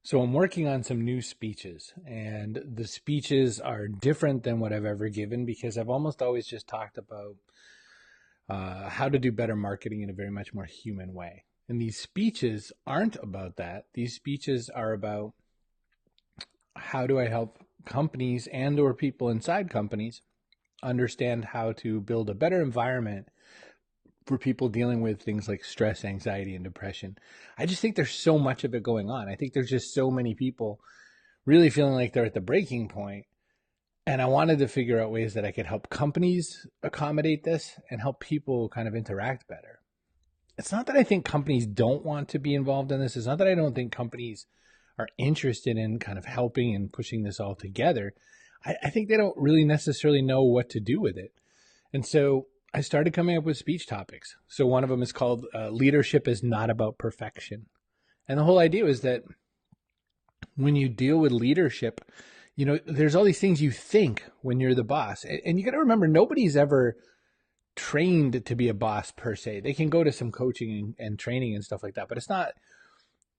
So I'm working on some new speeches, and the speeches are different than what I've ever given because I've almost always just talked about how to do better marketing in a very much more human way. And these speeches aren't about that. These speeches are about how do I help companies and or people inside companies understand how to build a better environment for people dealing with things like stress, anxiety, and depression. I just think there's so much of it going on. I think there's just so many people really feeling like they're at the breaking point. And I wanted to figure out ways that I could help companies accommodate this and help people kind of interact better. It's not that I think companies don't want to be involved in this. It's not that I don't think companies are interested in kind of helping and pushing this all together. I think they don't really necessarily know what to do with it. And so I started coming up with speech topics. So one of them is called Leadership is Not About Perfection. And the whole idea is that when you deal with leadership, there's all these things you think when you're the boss. And you got to remember, nobody's ever trained to be a boss per se. They can go to some coaching and training and stuff like that, but it's not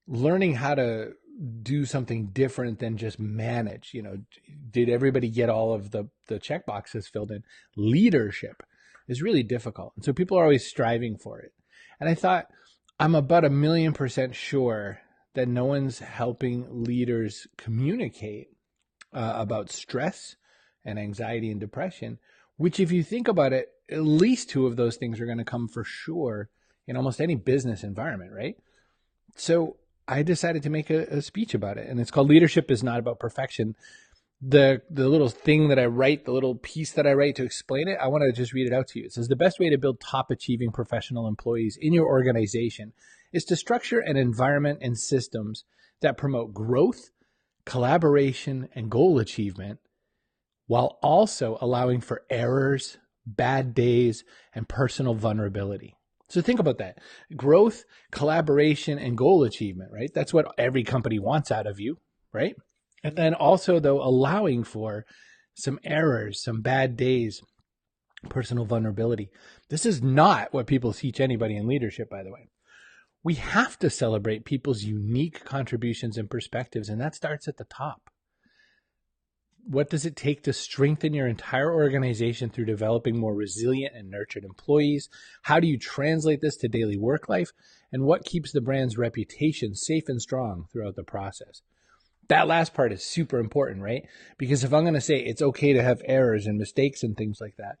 learning how to do something different than just manage. Did everybody get all of the check boxes filled in? Leadership is really difficult. And so people are always striving for it. And I thought, I'm about 1,000,000% sure that no one's helping leaders communicate about stress and anxiety and depression, which if you think about it, at least two of those things are going to come for sure in almost any business environment, right? So I decided to make a speech about it, and it's called Leadership is Not About Perfection. The little thing that I write, the little piece that I write to explain it, I want to just read it out to you. It says, the best way to build top achieving professional employees in your organization is to structure an environment and systems that promote growth, collaboration, and goal achievement, while also allowing for errors, bad days, and personal vulnerability. So think about that. Growth, collaboration, and goal achievement, right? That's what every company wants out of you, right? And then also, though, allowing for some errors, some bad days, personal vulnerability. This is not what people teach anybody in leadership, by the way. We have to celebrate people's unique contributions and perspectives, and that starts at the top. What does it take to strengthen your entire organization through developing more resilient and nurtured employees? How do you translate this to daily work life? And what keeps the brand's reputation safe and strong throughout the process? That last part is super important, right? Because if I'm going to say it's okay to have errors and mistakes and things like that,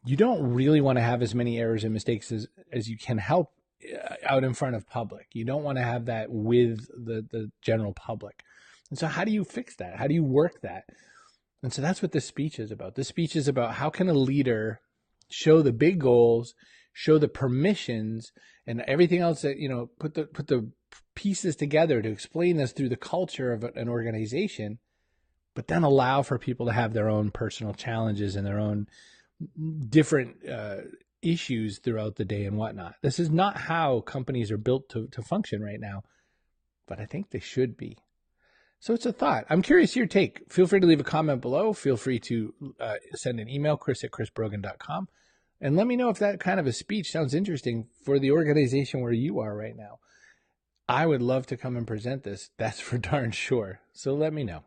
you don't really want to have as many errors and mistakes as you can help out in front of public. You don't want to have that with the general public. And so how do you fix that? How do you work that? And so that's what this speech is about. This speech is about how can a leader show the big goals, show the permissions, and everything else that, put the pieces together to explain this through the culture of an organization, but then allow for people to have their own personal challenges and their own different issues throughout the day and whatnot. This is not how companies are built to function right now, but I think they should be. So it's a thought. I'm curious your take. Feel free to leave a comment below. Feel free to send an email, chris@chrisbrogan.com, and let me know if that kind of a speech sounds interesting for the organization where you are right now. I would love to come and present this. That's for darn sure. So let me know.